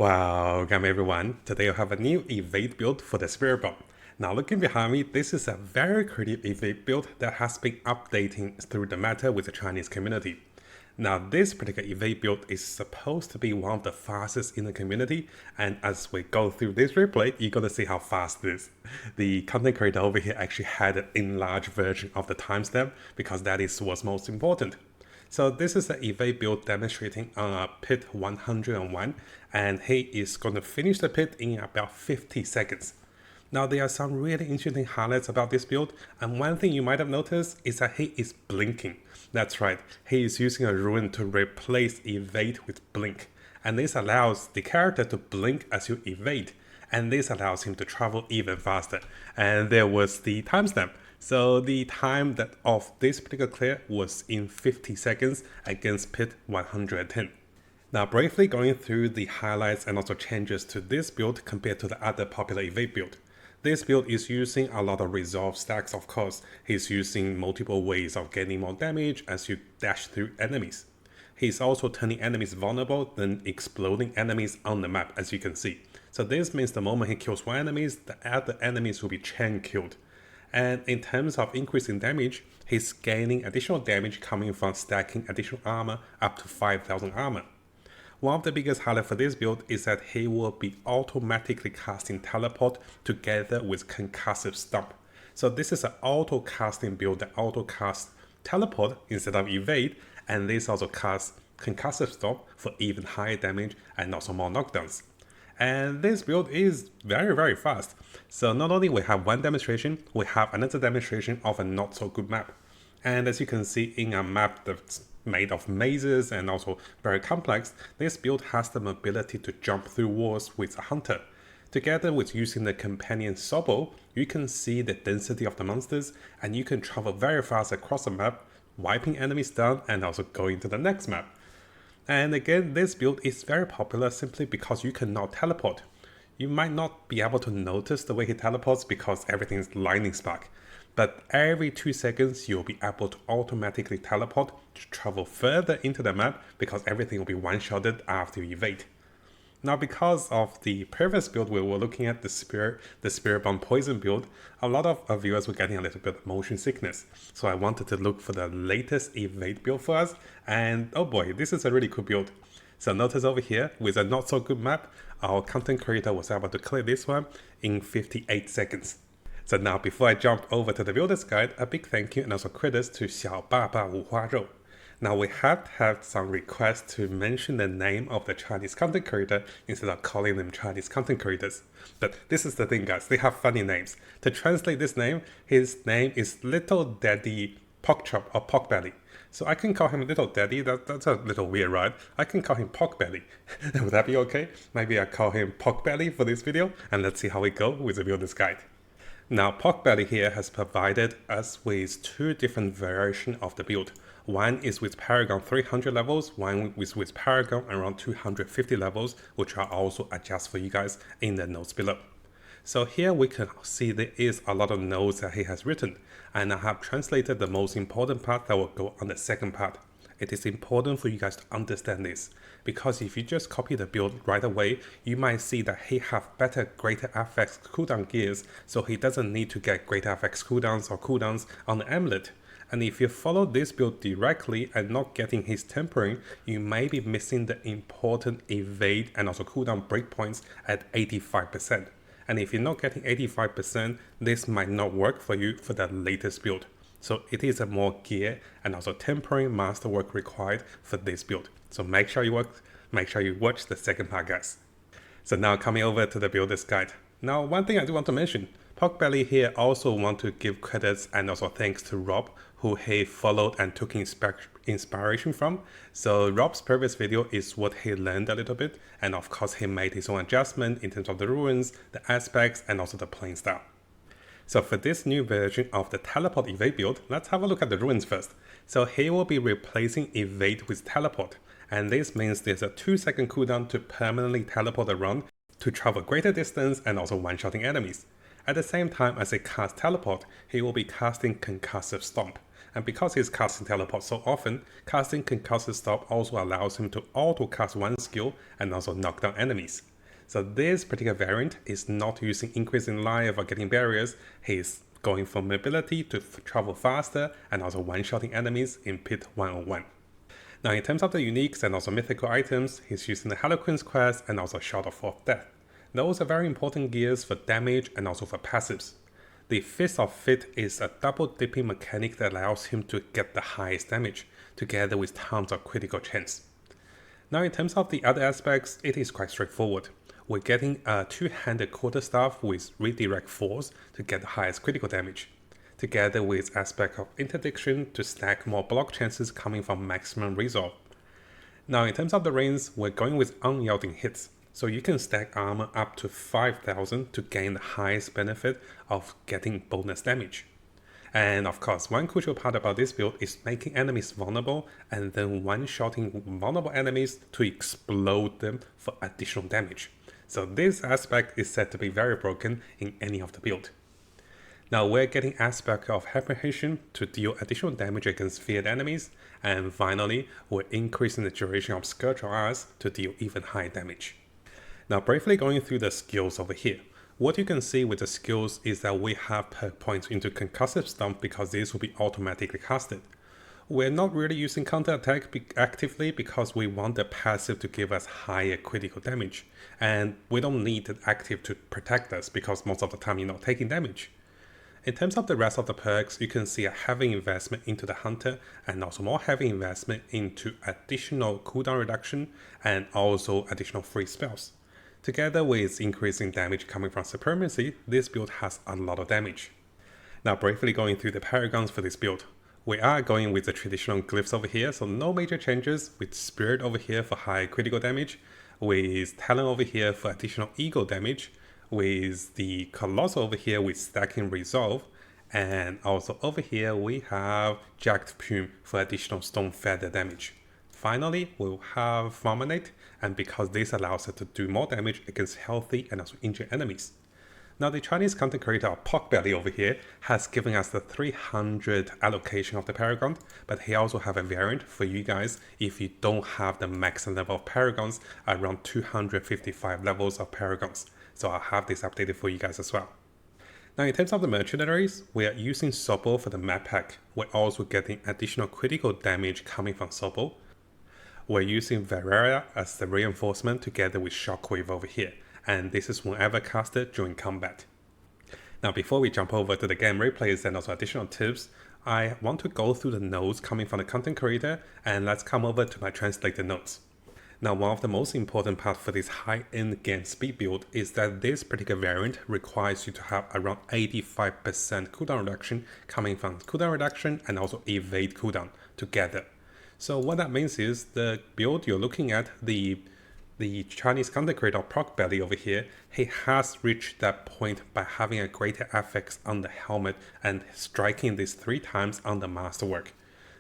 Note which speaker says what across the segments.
Speaker 1: Welcome everyone. Today I have a new evade build for the Spiritborn. Now looking behind me, this is a very creative evade build that has been updating through the meta with the Chinese community. Now this particular evade build is supposed to be one of the fastest in the community, and as we go through this replay, you're gonna see how fast it is. The content creator over here actually had an enlarged version of the timestamp because that is what's most important. So this is an evade build demonstrating on a pit 101, and he is going to finish the pit in about 50 seconds. Now there are some really interesting highlights about this build, and one thing you might have noticed is that he is blinking. That's right, he is using a rune to replace evade with blink, and this allows the character to blink as you evade, and this allows him to travel even faster. And there was the timestamp. So the time that of this particular clear was in 50 seconds against pit 110. Now briefly going through the highlights and also changes to this build compared to the other popular evade build. This build is using a lot of resolve stacks, of course. He's using multiple ways of getting more damage as you dash through enemies. He's also turning enemies vulnerable, then exploding enemies on the map, as you can see. So this means the moment he kills one enemy, the other enemies will be chain killed. And in terms of increasing damage, he's gaining additional damage coming from stacking additional armor up to 5,000 armor. One of the biggest highlights for this build is that he will be automatically casting teleport together with concussive stomp. So this is an auto casting build that auto casts teleport instead of evade, and this also casts concussive stomp for even higher damage and also more knockdowns. And this build is very fast. So not only we have one demonstration, we have another demonstration of a not so good map. And as you can see in a map that's made of mazes and also very complex, this build has the ability to jump through walls with a hunter. Together with using the companion Sobo, you can see the density of the monsters and you can travel very fast across the map, wiping enemies down and also going to the next map. And again, this build is very popular simply because you cannot teleport. You might not be able to notice the way he teleports because everything is lightning spark. But every 2 seconds, you'll be able to automatically teleport to travel further into the map because everything will be one-shotted after you evade. Now, because of the previous build we were looking at, the Spiritborn poison build, a lot of our viewers were getting a little bit of motion sickness. So I wanted to look for the latest evade build for us, and oh boy, this is a really cool build. So notice over here, with a not so good map, our content creator was able to clear this one in 58 seconds. So now before I jump over to the builder's guide, a big thank you and also credits to 小爸爸五花肉. Now we have had some requests to mention the name of the Chinese content creator instead of calling them Chinese content creators. But this is the thing guys, they have funny names. To translate this name, his name is Little Daddy Porkchop or Porkbelly. So I can call him Little Daddy, that's a little weird, right? I can call him Porkbelly. Would that be okay? Maybe I call him Porkbelly for this video, and let's see how we go with the builder's guide. Now Porkbelly here has provided us with two different variations of the build. One is with Paragon 300 levels, one is with Paragon around 250 levels, which I'll also adjust for you guys in the notes below. So here we can see there is a lot of notes that he has written, and I have translated the most important part that will go on the second part. It is important for you guys to understand this, because if you just copy the build right away, you might see that he have better greater FX cooldown gears, so he doesn't need to get greater FX cooldowns or cooldowns on the amulet. And if you follow this build directly and not getting his tempering, you may be missing the important evade and also cooldown breakpoints at 85%. And if you're not getting 85%, this might not work for you for the latest build. So it is a more gear and also tempering masterwork required for this build. So make sure you watch the second part, guys. So now coming over to the builder's guide. Now one thing I do want to mention, Porkbelly here also want to give credits and also thanks to Rob, who he followed and took inspiration from. So Rob's previous video is what he learned a little bit, and of course he made his own adjustment in terms of the runes, the aspects, and also the playing style. So for this new version of the teleport evade build, let's have a look at the runes first. So he will be replacing evade with teleport, and this means there's a 2-second cooldown to permanently teleport around to travel greater distance and also one-shotting enemies. At the same time as he casts teleport, he will be casting concussive stomp. And because he's casting teleport so often, casting concussive stomp also allows him to auto cast one skill and also knock down enemies. So this particular variant is not using increasing life or getting barriers. He's going for mobility to travel faster and also one-shotting enemies in pit 101. Now in terms of the uniques and also mythical items, he's using the Harlequin's Quest and also Shot of Fourth Death. Those are very important gears for damage and also for passives. The Fist of Fit is a double dipping mechanic that allows him to get the highest damage, together with tons of critical chance. Now in terms of the other aspects, it is quite straightforward. We're getting a two-handed quarterstaff with redirect force to get the highest critical damage, together with aspect of interdiction to stack more block chances coming from maximum resolve. Now in terms of the range, we're going with unyielding hits, so you can stack armor up to 5000 to gain the highest benefit of getting bonus damage. And of course, one crucial part about this build is making enemies vulnerable and then one-shotting vulnerable enemies to explode them for additional damage. So this aspect is said to be very broken in any of the build. Now we're getting aspect of apprehension to deal additional damage against feared enemies, and finally, we're increasing the duration of Scourge on us to deal even higher damage. Now briefly going through the skills over here. What you can see with the skills is that we have perk points into Concussive Stomp because these will be automatically casted. We're not really using counter attack actively because we want the passive to give us higher critical damage, and we don't need the active to protect us because most of the time you're not taking damage. In terms of the rest of the perks, you can see a heavy investment into the Hunter and also more heavy investment into additional cooldown reduction and also additional free spells. Together with increasing damage coming from Supremacy, this build has a lot of damage. Now briefly going through the Paragons for this build. We are going with the traditional glyphs over here, so no major changes, with Spirit over here for high critical damage, with Talon over here for additional ego damage, with the Colossal over here with stacking Resolve, and also over here we have Jagged Plume for additional Stone Feather damage. Finally, we'll have Fulminate, and because this allows us to do more damage against healthy and also injured enemies. Now the Chinese content creator Porkbelly over here has given us the 300 allocation of the Paragon, but he also have a variant for you guys if you don't have the max level of Paragons, around 255 levels of Paragons. So I'll have this updated for you guys as well. Now in terms of the mercenaries, we are using Sobel for the map pack. We're also getting additional critical damage coming from Sobel. We're using Verera as the reinforcement together with Shockwave over here, and this is whenever casted during combat. Now before we jump over to the game replays and also additional tips, I want to go through the notes coming from the content creator, and let's come over to my translated notes. Now one of the most important parts for this high-end game speed build is that this particular variant requires you to have around 85% cooldown reduction coming from cooldown reduction and also evade cooldown together. So what that means is the build you're looking at, the Chinese content creator Porkbelly over here, he has reached that point by having a greater FX on the helmet and striking this 3 times on the masterwork.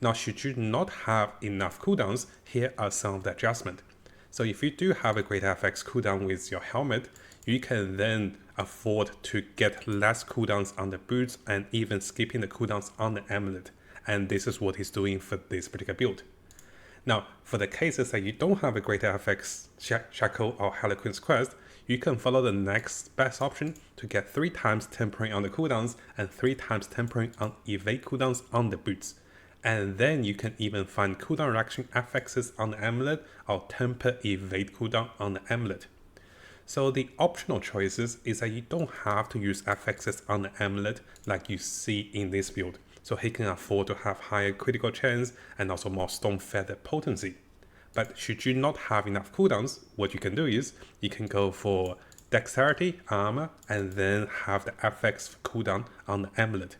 Speaker 1: Now should you not have enough cooldowns, here are some of the adjustments. So if you do have a greater FX cooldown with your helmet, you can then afford to get less cooldowns on the boots and even skipping the cooldowns on the amulet. And this is what he's doing for this particular build. Now, for the cases that you don't have a greater FX Shackle or Harlequin's Quest, you can follow the next best option to get 3 times tempering on the cooldowns and 3 times tempering on evade cooldowns on the boots. And then you can even find cooldown reaction FXs on the amulet or temper evade cooldown on the amulet. So the optional choices is that you don't have to use FXs on the amulet like you see in this build. So he can afford to have higher critical chance and also more Stone Feather potency. But should you not have enough cooldowns, what you can do is you can go for Dexterity, Armor, and then have the FX cooldown on the amulet.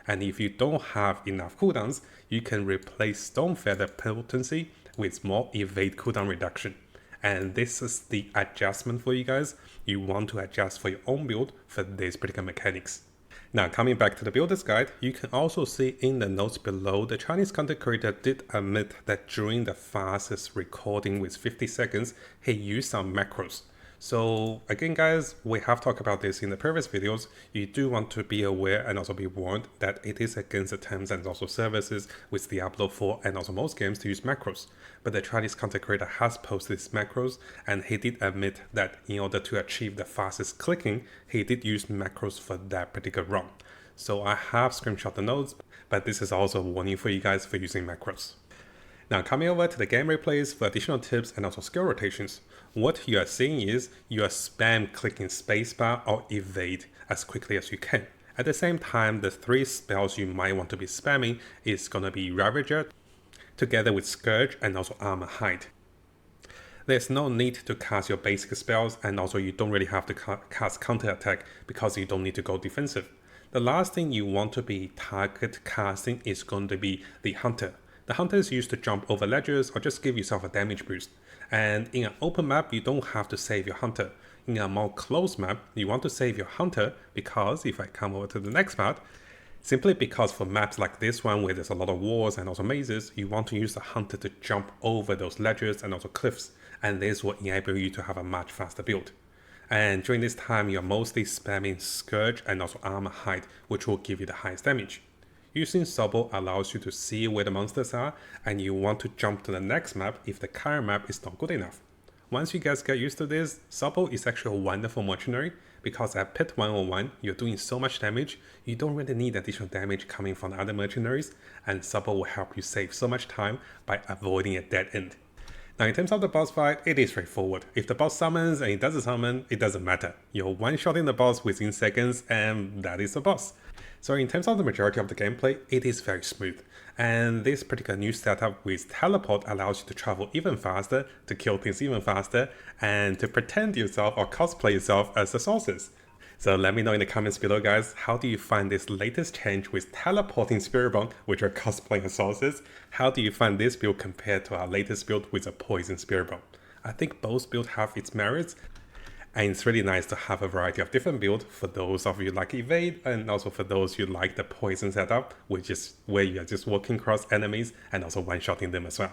Speaker 1: And if you don't have enough cooldowns, you can replace Stone Feather potency with more evade cooldown reduction. And this is the adjustment for you guys. You want to adjust for your own build for these particular mechanics. Now coming back to the builder's guide, you can also see in the notes below, the Chinese content creator did admit that during the fastest recording with 50 seconds, he used some macros. So again guys, we have talked about this in the previous videos. You do want to be aware and also be warned that it is against the terms and also services with Diablo 4 and also most games to use macros. But the Chinese content creator has posted these macros, and he did admit that in order to achieve the fastest clicking, he did use macros for that particular run. So I have screenshot the notes, but this is also a warning for you guys for using macros. Now coming over to the game replays for additional tips and also skill rotations, what you are seeing is you are spam clicking spacebar or evade as quickly as you can. At the same time, the 3 spells you might want to be spamming is going to be Ravager, together with Scourge and also Armor Hide. There's no need to cast your basic spells, and also you don't really have to cast counter attack because you don't need to go defensive. The last thing you want to be target casting is going to be the Hunter. The Hunter is used to jump over ledges or just give yourself a damage boost. And in an open map, you don't have to save your Hunter. In a more closed map, you want to save your Hunter because if I come over to the next part, simply because for maps like this one where there's a lot of walls and also mazes, you want to use the Hunter to jump over those ledges and also cliffs, and this will enable you to have a much faster build. And during this time, you're mostly spamming Scourge and also Armor Hide, which will give you the highest damage. Using Sobble allows you to see where the monsters are, and you want to jump to the next map if the current map is not good enough. Once you guys get used to this, Sobble is actually a wonderful mercenary, because at Pit 101, you're doing so much damage, you don't really need additional damage coming from other mercenaries, and Sobble will help you save so much time by avoiding a dead end. Now in terms of the boss fight, it is straightforward. If the boss summons and it doesn't summon, it doesn't matter. You're one-shotting the boss within seconds, and that is the boss. So in terms of the majority of the gameplay, it is very smooth. And this particular new setup with teleport allows you to travel even faster, to kill things even faster, and to pretend yourself or cosplay yourself as the sources. So let me know in the comments below guys, how do you find this latest change with teleporting Spiritborn, which are cosplaying as sources? How do you find this build compared to our latest build with a poison Spiritborn? I think both builds have its merits, and it's really nice to have a variety of different builds for those of you like evade, and also for those you like the poison setup, which is where you are just walking across enemies and also one-shotting them as well.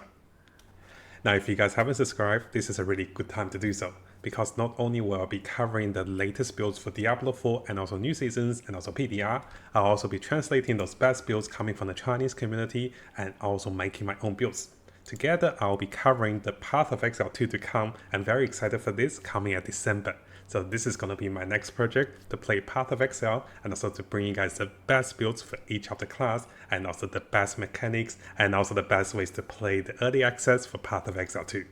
Speaker 1: Now if you guys haven't subscribed, this is a really good time to do so, because not only will I be covering the latest builds for Diablo 4 and also new seasons and also PDR, I'll also be translating those best builds coming from the Chinese community and also making my own builds. Together, I'll be covering the Path of Exile 2 to come. I'm very excited for this coming at December. So this is going to be my next project, to play Path of Exile and also to bring you guys the best builds for each of the class and also the best mechanics and also the best ways to play the early access for Path of Exile 2.